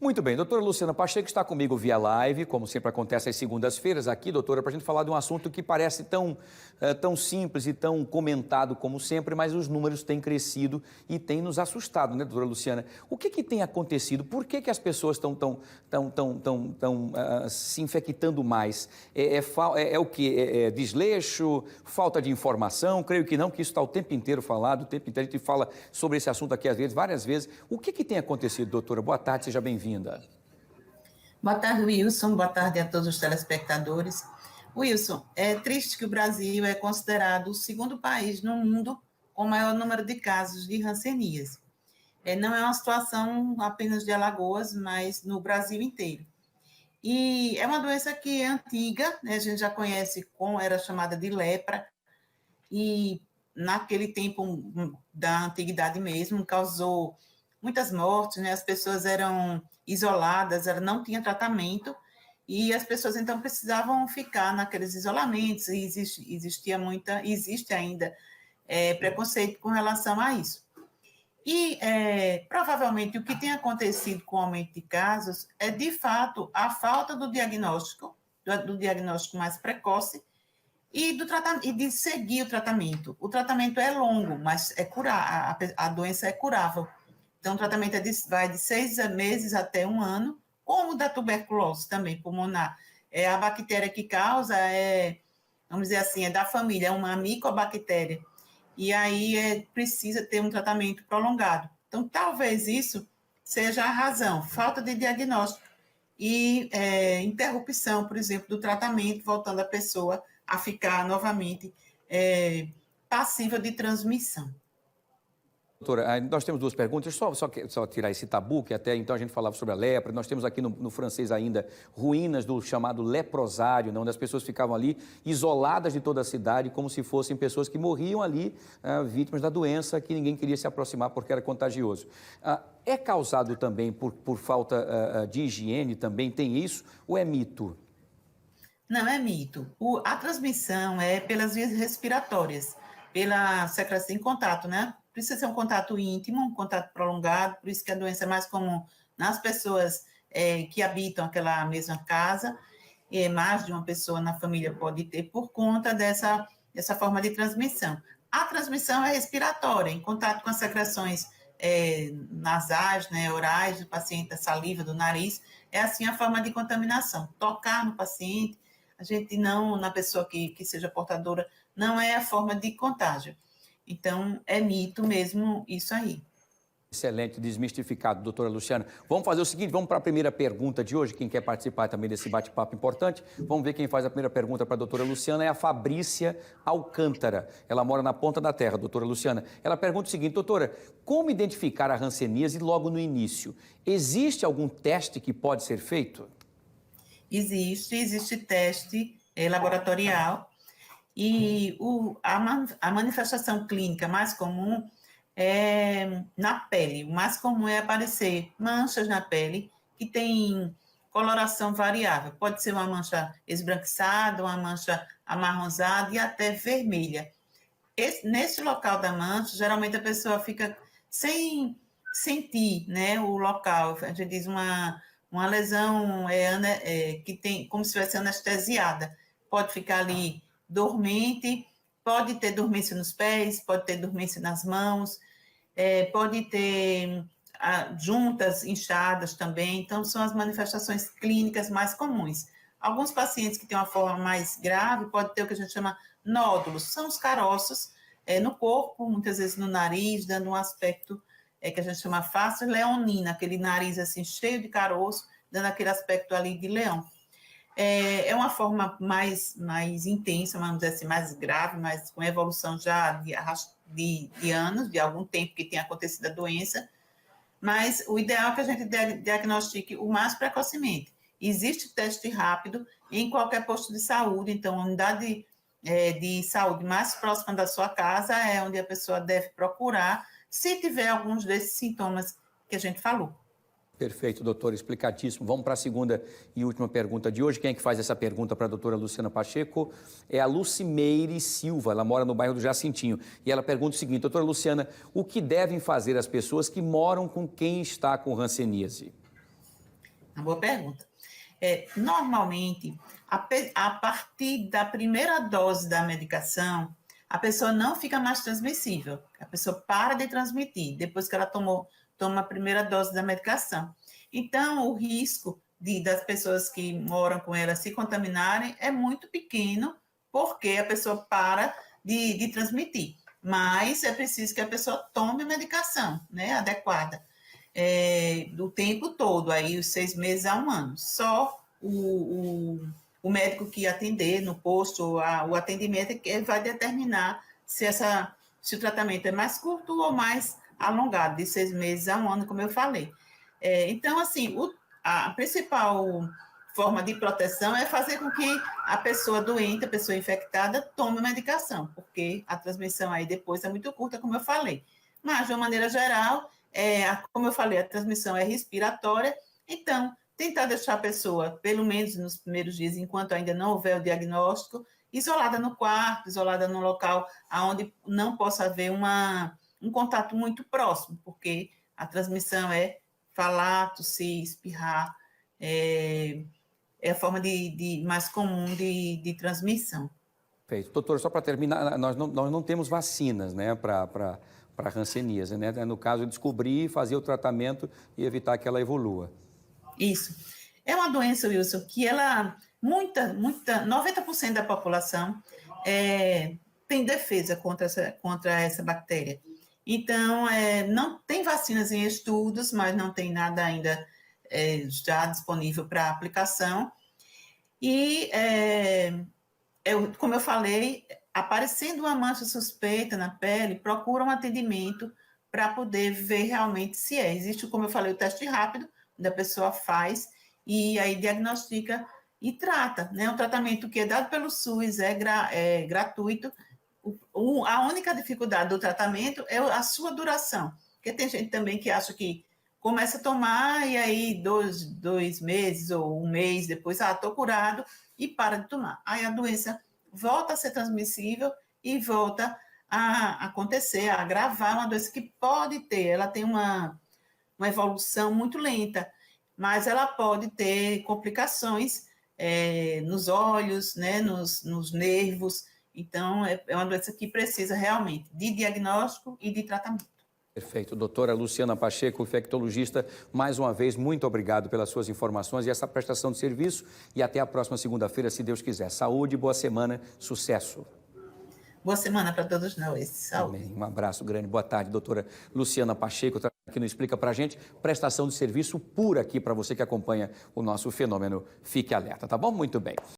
Muito bem, doutora Luciana Pacheco está comigo via live, como sempre acontece às segundas-feiras aqui, doutora, para a gente falar de um assunto que parece tão simples e tão comentado como sempre, mas os números têm crescido e têm nos assustado, né, doutora Luciana? O que tem acontecido? Por que as pessoas estão se infectando mais? É o quê? É desleixo? Falta de informação? Creio que não, que isso está o tempo inteiro falado, o tempo inteiro a gente fala sobre esse assunto aqui às vezes, várias vezes. O que tem acontecido, doutora? Boa tarde, seja bem-vinda. Boa tarde, Wilson. Boa tarde a todos os telespectadores. Wilson, é triste que o Brasil é considerado o segundo país no mundo com o maior número de casos de hanseníase. Não é uma situação apenas de Alagoas, mas no Brasil inteiro. E é uma doença que é antiga, né? A gente já conhece como era chamada de lepra, e naquele tempo da antiguidade mesmo, causou muitas mortes, né? As pessoas eram isoladas, ela não tinha tratamento, e as pessoas então precisavam ficar naqueles isolamentos, e existe ainda preconceito com relação a isso. E provavelmente o que tem acontecido com o aumento de casos é, de fato, a falta do diagnóstico mais precoce e de seguir o tratamento. O tratamento é longo, mas a doença é curável. Então, o tratamento vai de 6 meses até 1 ano, como o da tuberculose também, pulmonar. A bactéria que causa vamos dizer assim, é da família, é uma micobactéria. E aí precisa ter um tratamento prolongado. Então, talvez isso seja a razão, falta de diagnóstico e interrupção, por exemplo, do tratamento, voltando a pessoa a ficar novamente passível de transmissão. Doutora, nós temos duas perguntas, só tirar esse tabu, que até então a gente falava sobre a lepra, nós temos aqui no francês ainda ruínas do chamado leprosário, onde as pessoas ficavam ali isoladas de toda a cidade, como se fossem pessoas que morriam ali, vítimas da doença, que ninguém queria se aproximar porque era contagioso. É causado também por falta de higiene, também tem isso, ou é mito? Não, é mito. A transmissão é pelas vias respiratórias, pela secreção em contato, né? Precisa ser um contato íntimo, um contato prolongado, por isso que a doença é mais comum nas pessoas que habitam aquela mesma casa, mais de uma pessoa na família pode ter por conta dessa forma de transmissão. A transmissão é respiratória, em contato com as secreções nasais, né, orais do paciente, da saliva, do nariz, é assim a forma de contaminação. Tocar no paciente, a gente não, na pessoa que seja portadora, não é a forma de contágio. Então, é mito mesmo isso aí. Excelente, desmistificado, doutora Luciana. Vamos fazer o seguinte, vamos para a primeira pergunta de hoje, quem quer participar também desse bate-papo importante. Vamos ver quem faz a primeira pergunta para a doutora Luciana, é a Fabrícia Alcântara. Ela mora na Ponta da Terra, doutora Luciana. Ela pergunta o seguinte, doutora, como identificar a hanseníase logo no início? Existe algum teste que pode ser feito? Existe teste laboratorial e a manifestação clínica mais comum é na pele. O mais comum é aparecer manchas na pele que tem coloração variável. Pode ser uma mancha esbranquiçada, uma mancha amarronzada e até vermelha. Nesse local da mancha, geralmente a pessoa fica sem sentir, né, o local. A gente diz uma lesão que tem como se estivesse anestesiada. Pode ficar ali dormente, pode ter dormência nos pés, pode ter dormência nas mãos, pode ter juntas inchadas também. Então, são as manifestações clínicas mais comuns. Alguns pacientes que têm uma forma mais grave pode ter o que a gente chama nódulos, são os caroços no corpo, muitas vezes no nariz, dando um aspecto que a gente chama face leonina, aquele nariz assim cheio de caroço, dando aquele aspecto ali de leão. É uma forma mais intensa, vamos dizer assim, mais grave, mas com evolução já de anos, de algum tempo que tenha acontecido a doença, mas o ideal é que a gente diagnostique o mais precocemente. Existe teste rápido em qualquer posto de saúde, então a unidade de saúde mais próxima da sua casa é onde a pessoa deve procurar, se tiver alguns desses sintomas que a gente falou. Perfeito, doutor, explicadíssimo. Vamos para a segunda e última pergunta de hoje. Quem é que faz essa pergunta para a doutora Luciana Pacheco? É a Lucimeire Silva, ela mora no bairro do Jacintinho. E ela pergunta o seguinte, doutora Luciana, o que devem fazer as pessoas que moram com quem está com hanseníase? Uma boa pergunta. Normalmente, a partir da primeira dose da medicação, a pessoa não fica mais transmissível. A pessoa para de transmitir depois que ela toma a primeira dose da medicação. Então, o risco das pessoas que moram com ela se contaminarem é muito pequeno, porque a pessoa para de transmitir. Mas é preciso que a pessoa tome a medicação, né, adequada. Do tempo todo, aí os 6 meses a 1 ano. Só o médico que atender no posto, o atendimento, é que vai determinar se o tratamento é mais curto ou mais alongado, de 6 meses a 1 ano, como eu falei. Então, assim, a principal forma de proteção é fazer com que a pessoa doente, a pessoa infectada, tome a medicação, porque a transmissão aí depois é muito curta, como eu falei. Mas, de uma maneira geral, como eu falei, a transmissão é respiratória, então, tentar deixar a pessoa, pelo menos nos primeiros dias, enquanto ainda não houver o diagnóstico, isolada no quarto, isolada num local onde não possa haver um contato muito próximo, porque a transmissão é falar, tossir, espirrar, é a forma mais comum de transmissão. Perfeito. Doutor, só para terminar, nós não temos vacinas, né, para hanseníase, né? No caso, descobrir, fazer o tratamento e evitar que ela evolua. Isso. É uma doença, Wilson, que 90% da população tem defesa contra essa bactéria. Então, não tem vacinas em estudos, mas não tem nada ainda já disponível para aplicação. E, como eu falei, aparecendo uma mancha suspeita na pele, procura um atendimento para poder ver realmente se existe, como eu falei, o teste rápido, da pessoa faz e aí diagnostica e trata, né? Um tratamento que é dado pelo SUS, é gratuito. A única dificuldade do tratamento é a sua duração, porque tem gente também que acha que começa a tomar e aí 2 meses ou 1 mês depois, estou curado e para de tomar. Aí a doença volta a ser transmissível e volta a acontecer, a agravar, uma doença que pode ter, ela tem uma evolução muito lenta, mas ela pode ter complicações nos olhos, né, nos nervos. Então, é uma doença que precisa realmente de diagnóstico e de tratamento. Perfeito. Doutora Luciana Pacheco, infectologista, mais uma vez, muito obrigado pelas suas informações e essa prestação de serviço. E até a próxima segunda-feira, se Deus quiser. Saúde, boa semana, sucesso. Boa semana para todos nós. Saúde. Amém. Um abraço grande. Boa tarde, doutora Luciana Pacheco, que nos explica para a gente prestação de serviço pura aqui para você que acompanha o nosso fenômeno. Fique alerta, tá bom? Muito bem.